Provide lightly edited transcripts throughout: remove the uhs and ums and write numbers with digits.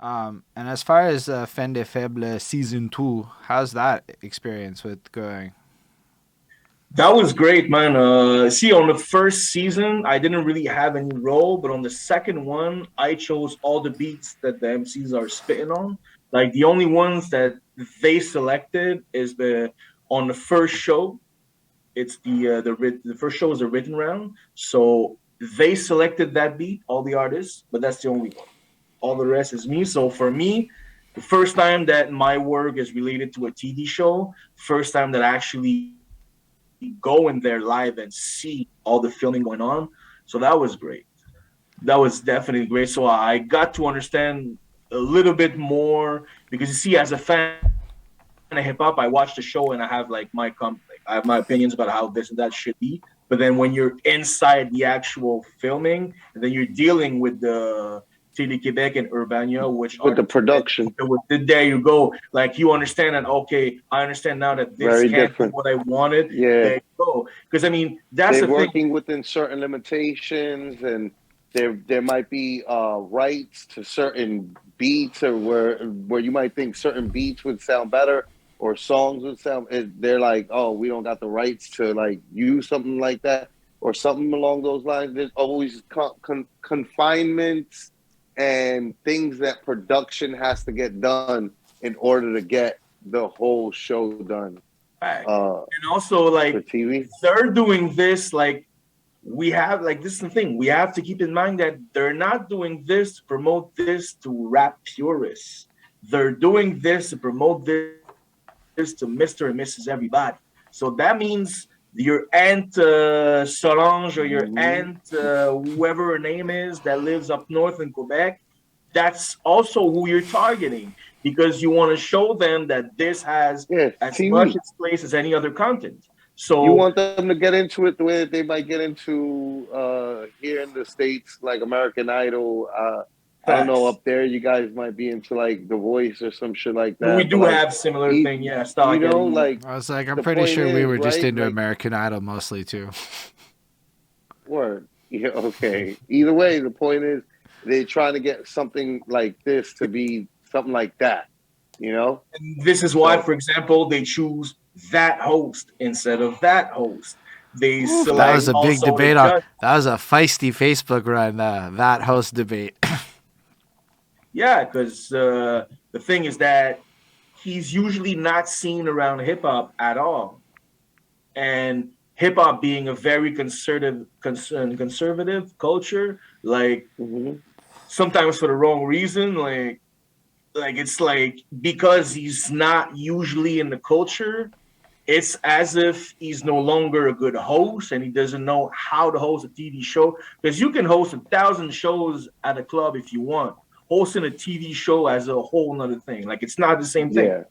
And as far as Fin Des Faibles season 2, how's that experience with going? That was great, man. See, on the first season, I didn't really have any role, but on the second one, I chose all the beats that the MCs are spitting on. Like the only ones that they selected is the on the first show. It's the first show is a written round, so they selected that beat, all the artists, but that's the only one. All the rest is me. So for me, the first time that my work is related to a TV show, first time that I actually go in there live and see all the filming going on. So that was great. That was definitely great. So I got to understand a little bit more because you see, as a fan of hip hop, I watch the show and I have like I have my opinions about how this and that should be. But then when you're inside the actual filming, and then you're dealing with the Télé Québec and Urbania, which are With the the two that production, there you go. Like you understand that okay, I understand now that this very can't be different. what I wanted. Yeah, There you go. Because I mean, that's they're the thing. working within certain limitations, and there might be rights to certain beats, or where you might think certain beats would sound better or songs would sound. They're like, oh, we don't got the rights to like use something like that or something along those lines. There's always confinements and things that production has to get done in order to get the whole show done Right. uh, And also for like TV. they're doing this like we have like this is the thing we have to keep in mind that they're not doing this to promote this to rap purists. They're doing this to promote this to Mr. and Mrs. Everybody. So that means your aunt Solange or your aunt Hmm. whoever her name is that lives up north in Quebec, that's also who you're targeting because you want to show them that this has Yeah, as much TV. its place as any other content. You So want them to get into it the way that they might get into here in the States, like American Idol. I don't know, facts. up there, you guys might be into like The Voice or some shit like We that. But do like, have similar e- thing, yeah, Star Academy. like I was like, I'm the pretty point sure we is, were just right? into Like, American Idol mostly too. word. Yeah, okay. Either way, the point is they're trying to get something like this to be something like that, you know? And this is why, So, for example, they choose that host instead of that host. They Oof, that select was a big also the debate on. judge. That was a feisty Facebook run. That host debate. Yeah, because the thing is that he's usually not seen around hip hop at all, and hip hop being a very conservative culture, like mhm. sometimes for the wrong reason, like it's like because he's not usually in the culture, it's as if he's no longer a good host and he doesn't know how to host a TV show. Because you can host 1,000 shows at a club if you want. Hosting a TV show as a whole nother thing. Like it's not the same thing. Yeah,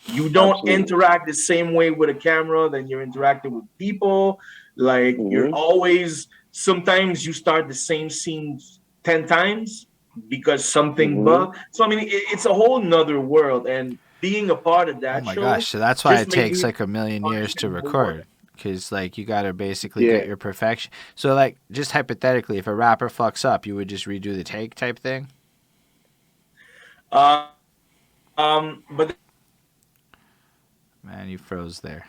You don't absolutely. interact the same way with a camera than you're interacting with people. Like you're Hmm. always sometimes you start the same scenes 10 times because something Hmm. bug. So I mean it's a whole nother world and being a part of Oh that my show gosh! So that's why just it made takes me like a million want years to even more. record, because like you gotta basically get Yeah. your perfection. So like, just hypothetically, if a rapper fucks up, you would just redo the take type thing. But that's the thing. Man, you froze there.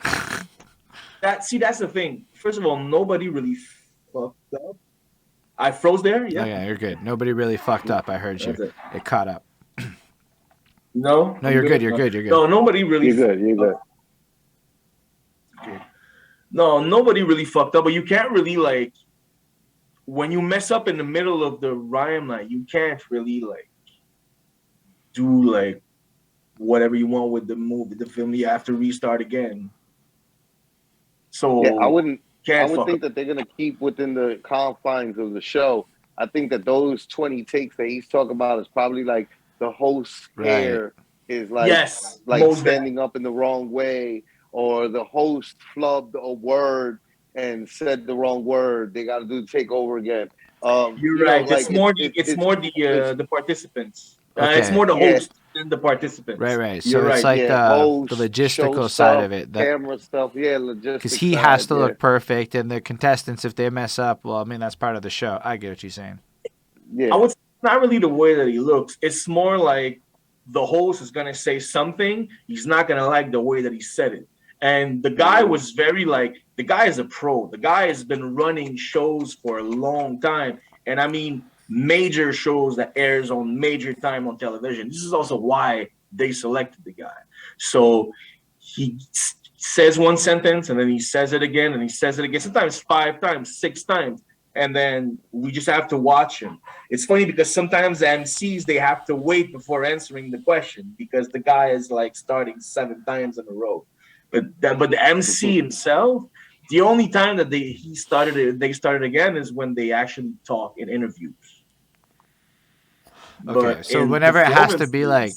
That's the thing. First of all, nobody really fucked up. I froze there. Oh Yeah, yeah, you're good. Nobody really fucked up. I heard you. that's it. It caught up. No, No, I'm you're good. good. You're good. You're good. No, nobody really You're fucked good. You're up. good. Okay. No, nobody really fucked up. But you can't really like when you mess up in the middle of the rhyme, like you can't really like do like whatever you want with the movie, the film. You have to restart again. Yeah, I So wouldn't. I can't would fuck up. think that they're gonna keep within the confines of the show. I think that those 20 takes that he's talking about is probably like the host's Right. hair is Yes, like most that. standing up in the wrong way, or the host flubbed a word and said the wrong word. They got to do the take over again. You're You know, right. like It's more it's the participants. It's Okay. more the yeah, host than the Right. participants. Right. You're So it's right. like yeah, the host, show logistical side stuff, of it. That camera stuff, yeah, because logistic he has side, to yeah, look perfect, and the contestants, if they mess up, well, I mean that's part of the show. I get what you're saying. I yeah. would say not really the way that he looks. It's more like the host is gonna say something. He's not gonna like the way that he said it. And the guy was very like, the guy is a pro. The guy has been running shows for a long time. And I mean, major shows that airs on major time on television. This is also why they selected the guy. So he says one sentence and then he says it again and he says it again, sometimes 5 times, 6 times. And then we just have to watch him. It's funny because sometimes the MCs, they have to wait before answering the question because the guy is like starting 7 times in a row. But the MC himself, the only time that they started again is when they actually talk in interviews. Okay, so whenever it has to be like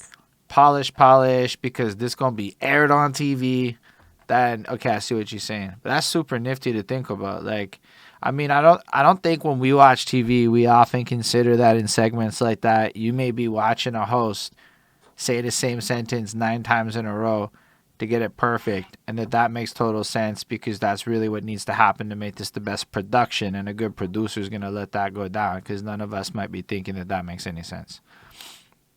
polish, because this gonna be aired on TV, then okay, I see what you're saying. But that's super nifty to think about. Like, I mean, I don't think when we watch TV, we often consider that in segments like that, you may be watching a host say the same sentence 9 times in a row to get it perfect, and that makes total sense because that's really what needs to happen to make this the best production, and a good producer is going to let that go down because none of us might be thinking that makes any sense.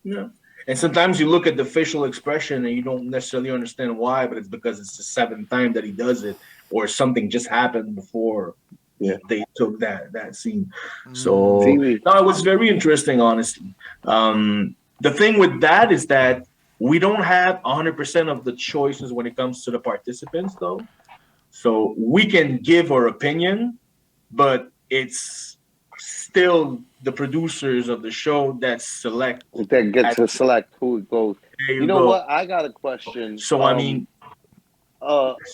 Yeah. And sometimes you look at the facial expression and you don't necessarily understand why, but it's because it's the 7th time that he does it or something just happened before they took that scene. So no, it was very interesting, honestly. The thing with that is that we don't have 100% of the choices when it comes to the participants, though. So we can give our opinion, but it's still the producers of the show that select. That get to select who it goes. You know what? I got a question. So, I mean...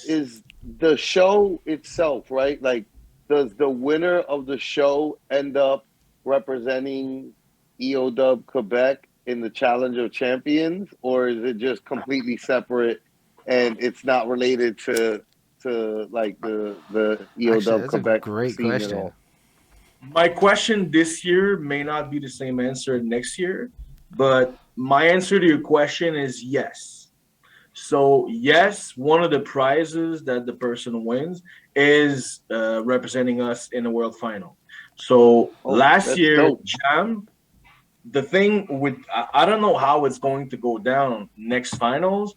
is the show itself, right? Like, does the winner of the show end up representing EOW Quebec in the Challenge of Champions, or is it just completely separate and it's not related to like the EOW Actually, Quebec? A great question. My question this year may not be the same answer next year, but my answer to your question is yes. So yes, one of the prizes that the person wins is representing us in the world final. So last year, Jam, the thing with, I don't know how it's going to go down next finals,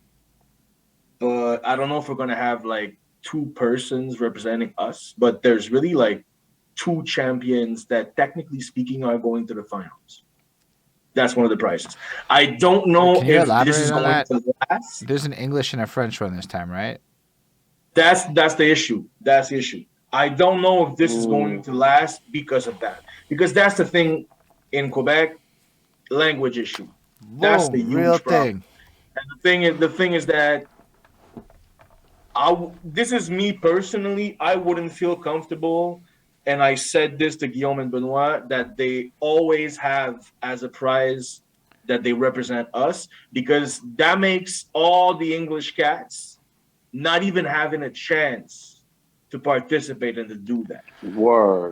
but I don't know if we're going to have like 2 persons representing us, but there's really like 2 champions that technically speaking are going to the finals. That's one of the prizes. I don't know if this is going to last. There's an English and a French one this time, right? That's the issue. That's the issue. I don't know if this is going to last because of that. Because that's the thing in Quebec, language issue. That's the huge problem. And the thing is that this is me personally. I wouldn't feel comfortable, and I said this to Guillaume and Benoit, that they always have as a prize that they represent us, because that makes all the English cats not even having a chance to participate and to do that.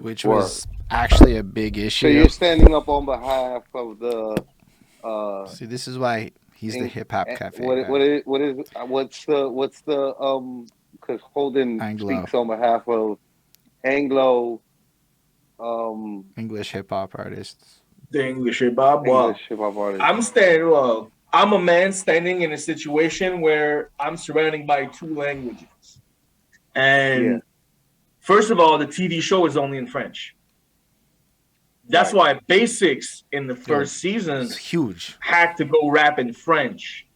Which was actually a big issue. So you're standing up on behalf of the... See, this is why he's the hip hop cafe. What's the because Holden speaks on behalf of Anglo English hip hop artists. The English hip hop. Well, I'm a man standing in a situation where I'm surrounded by 2 languages. And first of all, the TV show is only in French. That's why Basics in the first season had to go rap in French.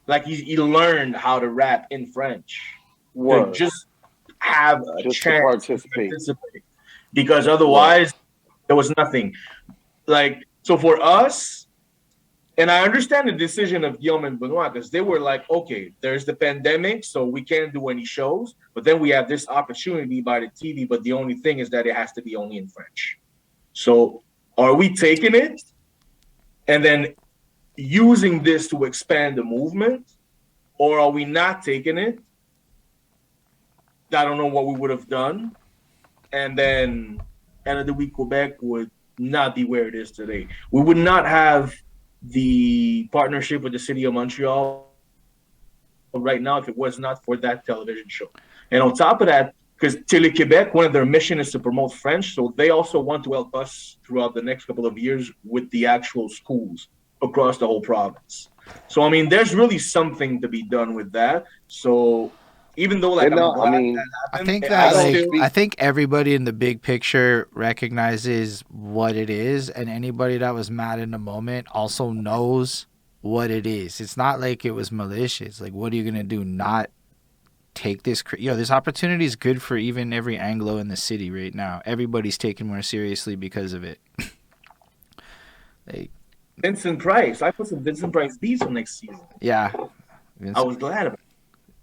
Like he learned how to rap in French. To just have a chance to participate. Because otherwise, there was nothing. Like, so for us, and I understand the decision of Guillaume and Benoit, because they were like, okay, there's the pandemic, so we can't do any shows. But then we have this opportunity by the TV, but the only thing is that it has to be only in French. So are we taking it and then using this to expand the movement, or are we not taking it? I don't know what we would have done. And then end of the week, Quebec would not be where it is today. We would not have the partnership with the city of Montreal right now if it was not for that television show. And on top of that, because Télé-Québec, one of their mission is to promote French, so they also want to help us throughout the next couple of years with the actual schools across the whole province. So I mean, there's really something to be done with that. So even though like I'm glad that happened, I think everybody in the big picture recognizes what it is, and anybody that was mad in the moment also knows what it is. It's not like it was malicious. Like, what are you gonna do? Not take this? This opportunity is good for even every Anglo in the city right now. Everybody's taken more seriously because of it. Like Vincent Price, I put some Vincent Price beats for next season. Yeah, I was glad about it.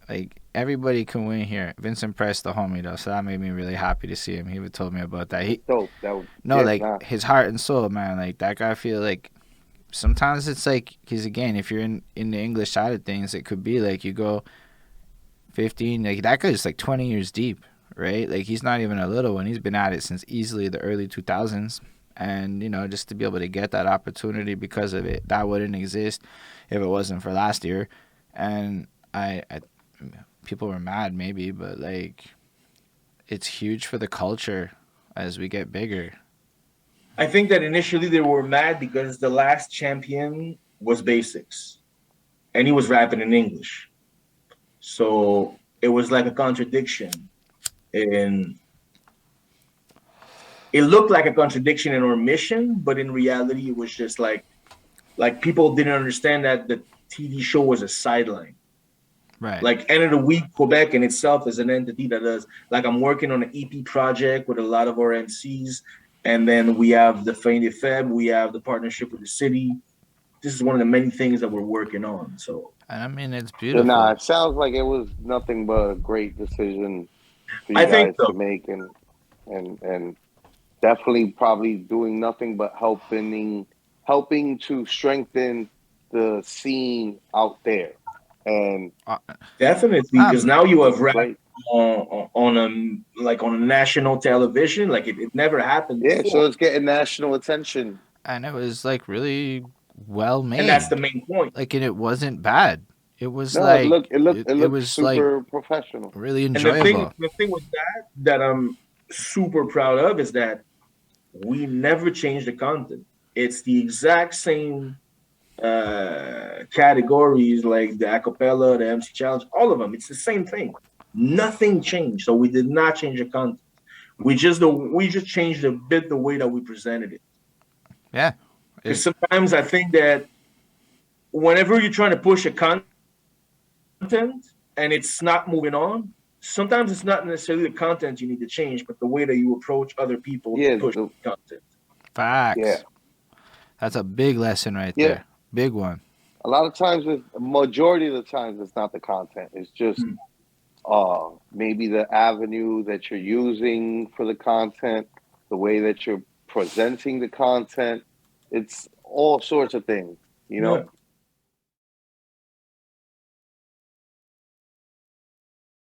Like, everybody can win here. Vincent Price, the homie, though, so that made me really happy to see him. He would told me about that. His heart and soul, man. Like, that guy, I feel like sometimes it's like, because again, if you're in the English side of things, it could be like you go 15, like that guy's like 20 years deep, right? Like, he's not even a little one. He's been at it since easily the early 2000s. And, just to be able to get that opportunity because of it, that wouldn't exist if it wasn't for last year. And I people were mad maybe, but like, it's huge for the culture as we get bigger. I think that initially they were mad because the last champion was Basics and he was rapping in English. So it was like a contradiction. And it looked like a contradiction in our mission, but in reality it was just like people didn't understand that the TV show was a sideline. Right. Like, end of the week, Quebec in itself is an entity that does, like, I'm working on an EP project with a lot of our MCs, and then we have the Fin Des Faibles, we have the partnership with the city. This is one of the many things that we're working on. So, and I mean, it's beautiful. Nah, it sounds like it was nothing but a great decision for you guys to make, and definitely probably doing nothing but helping to strengthen the scene out there. And definitely, because now you have rap on a national television, like it never happened before. So it's getting national attention, and it was like really well made, and that's the main point. Like, and it wasn't bad. It was it looked super like professional, really enjoyable. And the thing with that I'm super proud of is that we never changed the content. It's the exact same categories, like the acapella, the MC challenge, all of them. It's the same thing. Nothing changed. So we did not change the content. We just changed a bit the way that we presented it. Yeah. Because sometimes I think that whenever you're trying to push a content and it's not moving on, sometimes it's not necessarily the content you need to change, but the way that you approach other people to push the content. Facts. Yeah. That's a big lesson right there. Big one. A lot of times, majority of the times, it's not the content. It's just maybe the avenue that you're using for the content, the way that you're presenting the content. It's all sorts of things,